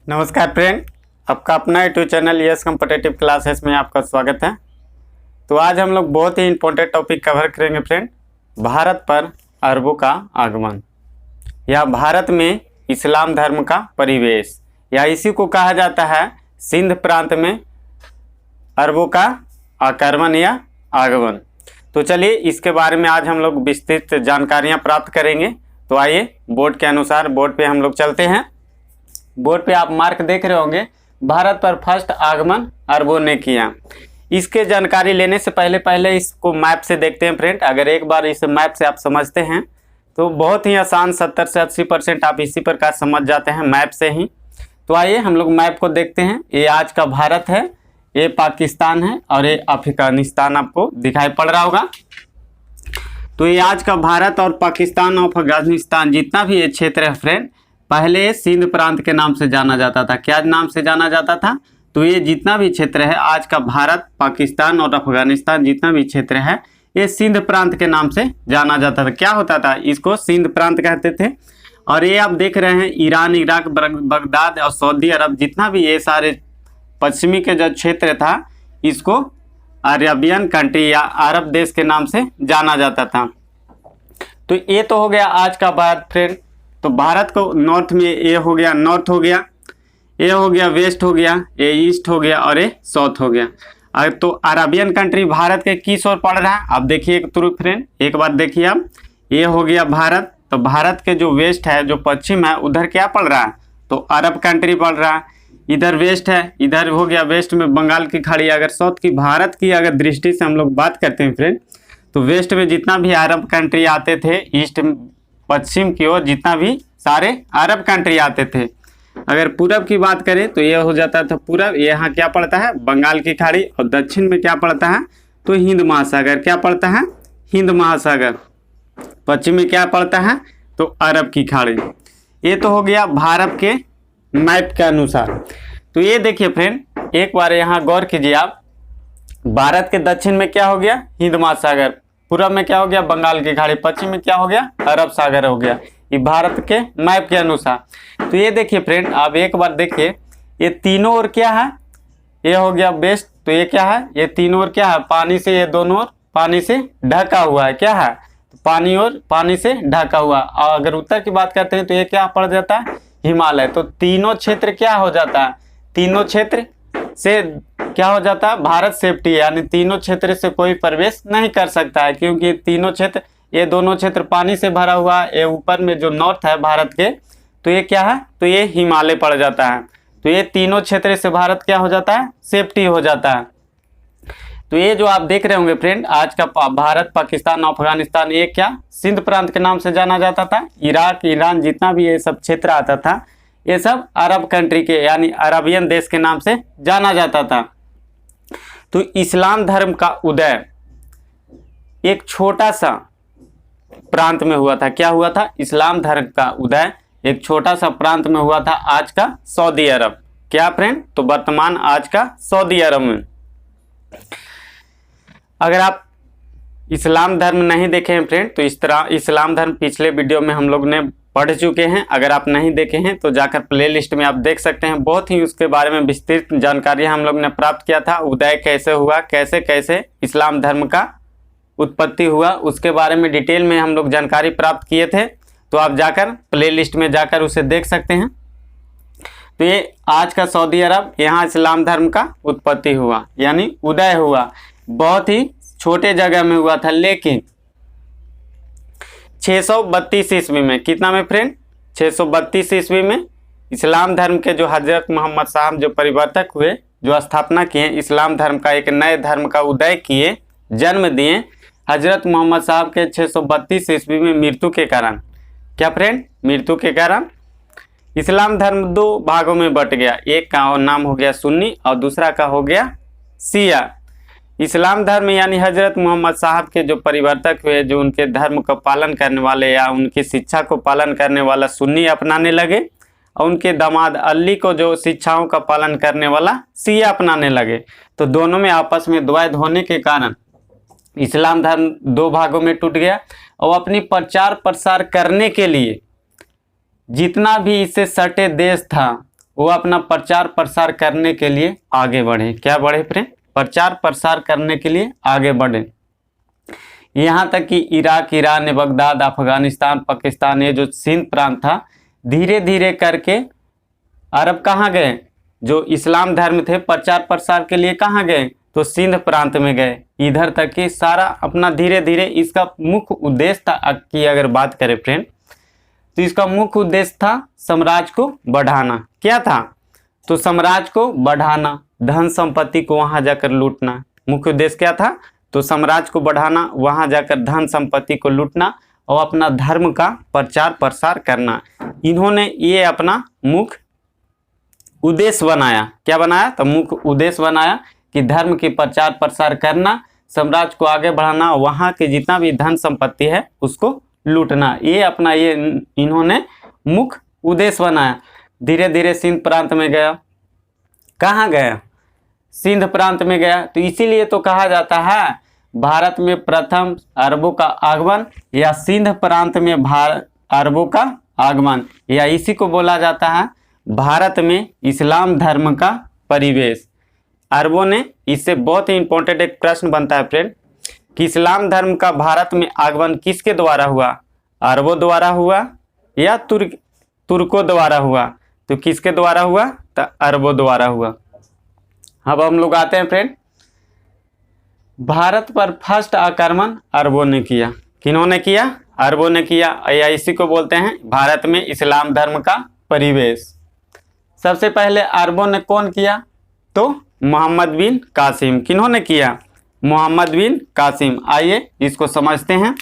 नमस्कार फ्रेंड, आपका अपना YouTube channel yes competitive classes में आपका स्वागत है। तो आज हम लोग बहुत ही इंपॉर्टेंट टॉपिक कवर करेंगे फ्रेंड, भारत पर अरबों का आगमन या भारत में इस्लाम धर्म का परिवेश, या इसी को कहा जाता है सिंध प्रांत में अरबों का आक्रमण या आगमन। तो चलिए इसके बारे में आज हम लोग विस्तृत जानकारियाँ प्राप्त करेंगे। तो आइए बोर्ड के अनुसार बोर्ड पे हम लोग चलते हैं। बोर्ड पे आप मार्क देख रहे होंगे, भारत पर फर्स्ट आगमन अरबों ने किया। इसके जानकारी लेने से पहले इसको मैप से देखते हैं फ्रेंड। अगर एक बार इस मैप से आप समझते हैं तो बहुत ही आसान 70 से 80% आप इसी प्रकार समझ जाते हैं मैप से ही। तो आइए हम लोग मैप को देखते हैं। ये आज का भारत है, ये पाकिस्तान है और ये अफगानिस्तान आपको दिखाई पड़ रहा होगा। तो ये आज का भारत और पाकिस्तान और अफगानिस्तान जितना भी ये क्षेत्र है फ्रेंड, पहले सिंध प्रांत के नाम से जाना जाता था। क्या नाम से जाना जाता था? तो ये जितना भी क्षेत्र है आज का भारत, पाकिस्तान और अफगानिस्तान जितना भी क्षेत्र है, ये सिंध प्रांत के नाम से जाना जाता था। क्या होता था? इसको सिंध प्रांत कहते थे। और ये आप देख रहे हैं ईरान, इराक, बगदाद और सऊदी अरब जितना भी ये सारे पश्चिमी के जो क्षेत्र था, इसको अरेबियन कंट्री या अरब देश के नाम से जाना जाता था। तो ये तो हो गया आज का भारत फ्रेंड। तो भारत को नॉर्थ में ये हो गया, नॉर्थ हो गया, ये हो गया वेस्ट हो गया, ये ईस्ट हो गया और ये साउथ हो गया। तो अरेबियन कंट्री भारत के किस ओर पड़ रहा है? आप देखिए फ्रेंड, एक बार देखिए आप, ये हो गया भारत। तो भारत के जो वेस्ट है, जो पश्चिम है, उधर क्या पड़ रहा है? तो अरब कंट्री पड़ रहा है। इधर वेस्ट है, इधर हो गया वेस्ट में बंगाल की खाड़ी। अगर साउथ की भारत की अगर दृष्टि से हम लोग बात करते हैं फ्रेंड, तो वेस्ट में जितना भी अरब कंट्री आते थे, ईस्ट पश्चिम की ओर जितना भी सारे अरब कंट्री आते थे। अगर पूरब की बात करें तो यह हो जाता था पूरब, यहाँ क्या पड़ता है? बंगाल की खाड़ी। और दक्षिण में क्या पड़ता है? तो हिंद महासागर। क्या पड़ता है? हिंद महासागर। पश्चिम में क्या पड़ता है? तो अरब की खाड़ी। ये तो हो गया भारत के मैप के अनुसार। तो ये देखिए फ्रेंड, एक बार यहाँ गौर कीजिए आप, भारत के दक्षिण में क्या हो गया? हिंद महासागर। पूरब में क्या हो गया? बंगाल की खाड़ी। पश्चिम में क्या हो गया? अरब सागर हो गया। ये भारत के मैप के अनुसार। तो ये देखिए फ्रेंड, आप एक बार देखिए, ये तीनों ओर क्या है? ये हो गया वेस्ट। तो ये क्या है? ये तीनों ओर क्या है? पानी से, ये दोनों ओर पानी से ढका हुआ है। क्या है? तो पानी और पानी से ढका हुआ। और अगर उत्तर की बात करते हैं तो ये क्या पड़ जाता है? हिमालय। तो तीनों क्षेत्र क्या हो जाता है? तीनों क्षेत्र से क्या हो जाता है? भारत सेफ्टी, यानी तीनों क्षेत्र से कोई प्रवेश नहीं कर सकता है, क्योंकि तीनों क्षेत्र, ये दोनों क्षेत्र पानी से भरा हुआ है। ये ऊपर में जो नॉर्थ है भारत के, तो ये क्या है? तो ये हिमालय पड़ जाता है। तो ये तीनों क्षेत्र से भारत क्या हो जाता है? सेफ्टी हो जाता है। तो ये जो आप देख रहे होंगे फ्रेंड, आज का भारत, पाकिस्तान और अफगानिस्तान, ये क्या सिंध प्रांत के नाम से जाना जाता था। इराक, ईरान जितना भी ये सब क्षेत्र आता था, ये सब अरब कंट्री के यानी अरबियन देश के नाम से जाना जाता था। तो इस्लाम धर्म का उदय एक छोटा सा प्रांत में हुआ था। क्या हुआ था? इस्लाम धर्म का उदय एक छोटा सा प्रांत में हुआ था, आज का सऊदी अरब। क्या फ्रेंड? तो वर्तमान आज का सऊदी अरब में। अगर आप इस्लाम धर्म नहीं देखे हैं फ्रेंड, तो इस तरह इस्लाम धर्म पिछले वीडियो में हम लोग ने पढ़ चुके हैं। अगर आप नहीं देखे हैं तो जाकर प्लेलिस्ट में आप देख सकते हैं। बहुत ही उसके बारे में विस्तृत जानकारी हम लोग ने प्राप्त किया था। उदय कैसे हुआ, कैसे कैसे इस्लाम धर्म का उत्पत्ति हुआ, उसके बारे में डिटेल में हम लोग जानकारी प्राप्त किए थे। तो आप जाकर प्लेलिस्ट में जाकर उसे देख सकते हैं। तो ये आज का सऊदी अरब, यहाँ इस्लाम धर्म का उत्पत्ति हुआ यानी उदय हुआ। बहुत ही छोटे जगह में हुआ था, लेकिन 632 ईस्वी में, कितना में फ्रेंड? 632 ईस्वी में इस्लाम धर्म के जो हजरत मोहम्मद साहब जो परिवर्तक हुए, जो स्थापना किए, इस्लाम धर्म का एक नए धर्म का उदय किए, जन्म दिए, हजरत मोहम्मद साहब के 632 ईस्वी में मृत्यु के कारण, क्या फ्रेंड? मृत्यु के कारण इस्लाम धर्म दो भागों में बट गया। एक का नाम हो गया सुन्नी और दूसरा का हो गया शिया। इस्लाम धर्म यानी हजरत मोहम्मद साहब के जो परिवर्तक हुए, जो उनके धर्म का पालन करने वाले या उनकी शिक्षा को पालन करने वाला सुन्नी अपनाने लगे, और उनके दामाद अली को जो शिक्षाओं का पालन करने वाला शिया अपनाने लगे। तो दोनों में आपस में द्वैध होने के कारण इस्लाम धर्म दो भागों में टूट गया। और अपनी प्रचार प्रसार करने के लिए जितना भी इससे सटे देश था, वो अपना प्रचार प्रसार करने के लिए आगे बढ़े। क्या बढ़े फ्रेंड? प्रचार प्रसार करने के लिए आगे बढ़े। यहाँ तक कि Iraq, Iran, Baghdad, Afghanistan, Pakistan, ये जो सिंध प्रांत था, धीरे धीरे करके अरब कहाँ गए? जो इस्लाम धर्म थे प्रचार प्रसार के लिए कहाँ गए? तो सिंध प्रांत में गए। इधर तक कि सारा अपना धीरे धीरे इसका मुख्य उद्देश्य था कि अगर बात करें फ्रेंड, तो इसका मुख्य उद्देश्य था साम्राज्य को बढ़ाना। क्या था? तो साम्राज्य को बढ़ाना, धन संपत्ति को वहां जाकर लूटना। मुख्य उद्देश्य क्या था? तो साम्राज्य को बढ़ाना, वहां जाकर धन संपत्ति को लूटना और अपना धर्म का प्रचार प्रसार करना। इन्होंने ये अपना मुख्य उद्देश्य बनाया। क्या बनाया? तो मुख्य उद्देश्य बनाया कि धर्म की प्रचार प्रसार करना, साम्राज्य को आगे बढ़ाना, वहां के जितना भी धन संपत्ति है उसको लूटना। ये अपना ये इन्होंने मुख्य उद्देश्य बनाया। धीरे धीरे सिंध प्रांत में गया। कहाँ गया? सिंध प्रांत में गया। तो इसीलिए तो कहा जाता है भारत में प्रथम अरबों का आगमन, या सिंध प्रांत में अरबों का आगमन, या इसी को बोला जाता है भारत में इस्लाम धर्म का परिवेश। अरबों ने, इससे बहुत ही इंपॉर्टेंट एक प्रश्न बनता है फ्रेंड कि इस्लाम धर्म का भारत में आगमन किसके द्वारा हुआ? अरबों द्वारा हुआ या तुर्कों द्वारा हुआ? तो किसके द्वारा हुआ? तो अरबों द्वारा हुआ। अब हम लोग आते हैं फ्रेंड, भारत पर फर्स्ट आक्रमण अरबों ने किया। किन्होंने किया? अरबों ने किया, या इसी को बोलते हैं भारत में इस्लाम धर्म का परिवेश। सबसे पहले अरबों ने कौन किया? तो मोहम्मद बिन कासिम। किन्होंने किया? मोहम्मद बिन कासिम। आइए इसको समझते हैं।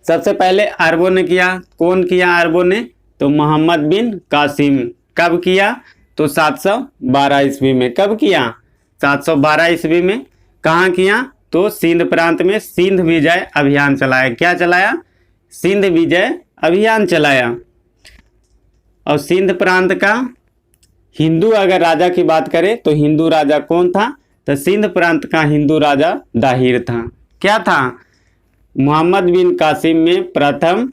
सबसे पहले अरबों ने किया। कौन किया अरबों ने? तो मोहम्मद बिन कासिम। कब किया? तो 712 ईस्वी में। कब किया? 712 ईस्वी में। कहाँ किया? तो सिंध प्रांत में सिंध विजय अभियान चलाया। क्या चलाया? सिंध विजय अभियान चलाया। और सिंध प्रांत का हिंदू अगर राजा की बात करें तो हिंदू राजा कौन था? तो सिंध प्रांत का हिंदू राजा दाहिर था। क्या था? मोहम्मद बिन कासिम में प्रथम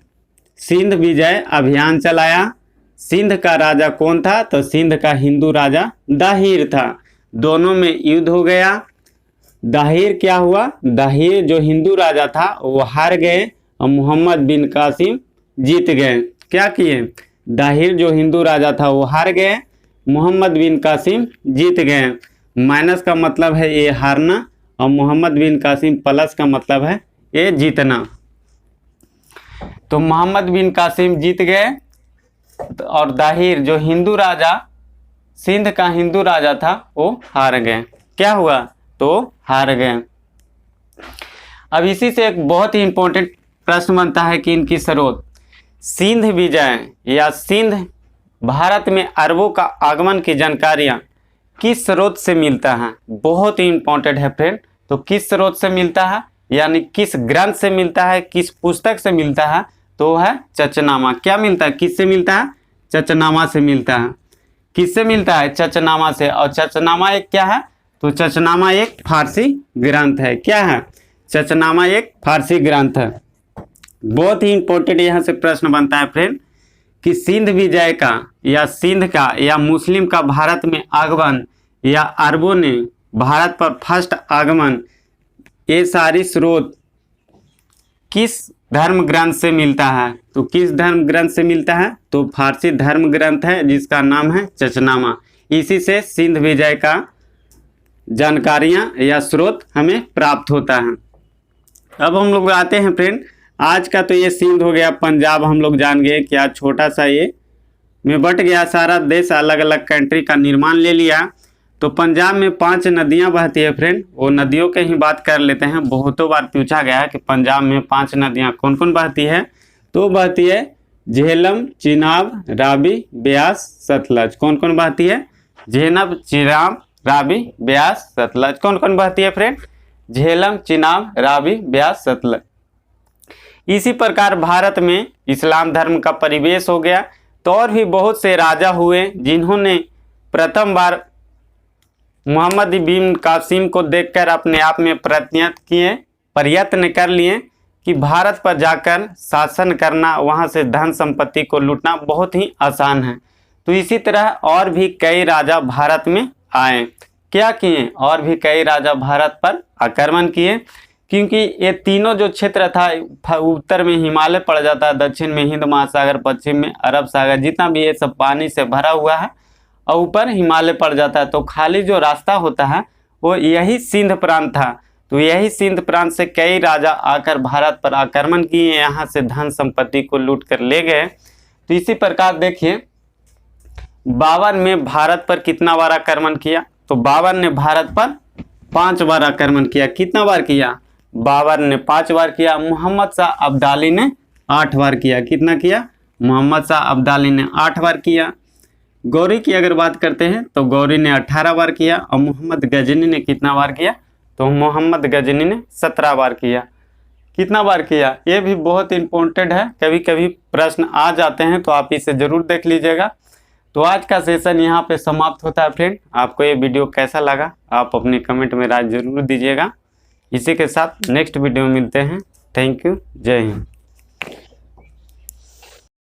सिंध विजय अभियान चलाया। सिंध का राजा कौन था? तो सिंध का हिंदू राजा दाहिर था। दोनों में युद्ध हो गया। दाहिर क्या हुआ? दाहिर जो हिंदू राजा था वो हार गए और मोहम्मद बिन कासिम जीत गए। क्या किए? दाहिर जो हिंदू राजा था वो हार गए, मोहम्मद बिन कासिम जीत गए। माइनस का मतलब है ये हारना और मोहम्मद बिन कासिम प्लस का मतलब है ये जीतना। तो मोहम्मद बिन कासिम जीत गए और दाहिर जो हिंदू राजा, सिंध का हिंदू राजा था, वो हार गए। क्या हुआ? तो हार गए। अब इसी से एक बहुत ही इंपॉर्टेंट प्रश्न बनता है कि इनकी स्रोत सिंध विजय या सिंध भारत में अरबों का आगमन की जानकारियाँ किस स्रोत से मिलता है? बहुत ही इंपॉर्टेंट है फ्रेंड। तो किस स्रोत से मिलता है, यानी किस ग्रंथ से मिलता है, किस पुस्तक से मिलता है? तो है चचनामा। क्या मिलता है? किससे मिलता है? चचनामा से मिलता है। किससे मिलता है? चचनामा से। और चचनामा एक क्या है? तो चचनामा एक फारसी ग्रंथ है। क्या है? चचनामा एक फारसी ग्रंथ है। बहुत ही इंपॉर्टेंट यहाँ से प्रश्न बनता है फ्रेंड कि सिंध विजय का या सिंध का या मुस्लिम का भारत में आगमन या अरबों ने भारत पर फर्स्ट आगमन, ये सारी स्रोत किस धर्म ग्रंथ से मिलता है? तो किस धर्म ग्रंथ से मिलता है? तो फारसी धर्म ग्रंथ है जिसका नाम है चचनामा। इसी से सिंध विजय का जानकारियाँ या स्रोत हमें प्राप्त होता है। अब हम लोग आते हैं फ्रेंड, आज का तो ये सिंध हो गया, पंजाब हम लोग जान गए क्या छोटा सा ये में बट गया, सारा देश अलग अलग कंट्री का निर्माण ले लिया। तो पंजाब में 5 नदियां बहती है फ्रेंड, वो नदियों के ही बात कर लेते हैं। बहुतों बार पूछा गया है कि पंजाब में 5 नदियां कौन कौन बहती है? तो बहती है झेलम, चिनाब, रावी, ब्यास, सतलज। कौन कौन बहती है? झेलम, चिनाब, रावी, ब्यास, सतलज। कौन कौन बहती है फ्रेंड? झेलम, चिनाब, रावी, ब्यास, सतलज। इसी प्रकार भारत में इस्लाम धर्म का परिवेश हो गया। तो और भी बहुत से राजा हुए जिन्होंने प्रथम बार मोहम्मद बिन कासिम को देखकर अपने आप में प्रयत्न कर लिए कि भारत पर जाकर शासन करना, वहां से धन संपत्ति को लूटना बहुत ही आसान है। तो इसी तरह और भी कई राजा भारत में आए। क्या किए? और भी कई राजा भारत पर आक्रमण किए, क्योंकि ये तीनों जो क्षेत्र था, उत्तर में हिमालय पड़ जाता है, दक्षिण में हिंद महासागर, पश्चिम में अरब सागर, जितना भी ये सब पानी से भरा हुआ है, और ऊपर हिमालय पड़ जाता है। तो खाली जो रास्ता होता है वो यही सिंध प्रांत था। तो यही सिंध प्रांत से कई राजा आकर भारत पर आक्रमण किए, यहाँ से धन संपत्ति को लूट कर ले गए। तो इसी प्रकार देखिए बाबर में भारत पर कितना बार आक्रमण किया? तो बाबर ने भारत पर 5 बार आक्रमण किया। कितना बार किया? बाबर ने 5 बार किया। मोहम्मद शाह अब्दाली ने 8 बार किया। कितना किया? मोहम्मद शाह अब्दाली ने 8 बार किया। गौरी की अगर बात करते हैं तो गौरी ने 18 बार किया, और मोहम्मद गजनी ने कितना बार किया? तो मोहम्मद गजनी ने 17 बार किया। कितना बार किया? ये भी बहुत इंपॉर्टेंट है, कभी कभी प्रश्न आ जाते हैं, तो आप इसे जरूर देख लीजिएगा। तो आज का सेशन यहाँ पे समाप्त होता है फ्रेंड। आपको ये वीडियो कैसा लगा आप अपने कमेंट में राय जरूर दीजिएगा। इसी के साथ नेक्स्ट वीडियो में मिलते हैं। Thank you. जय हिंद।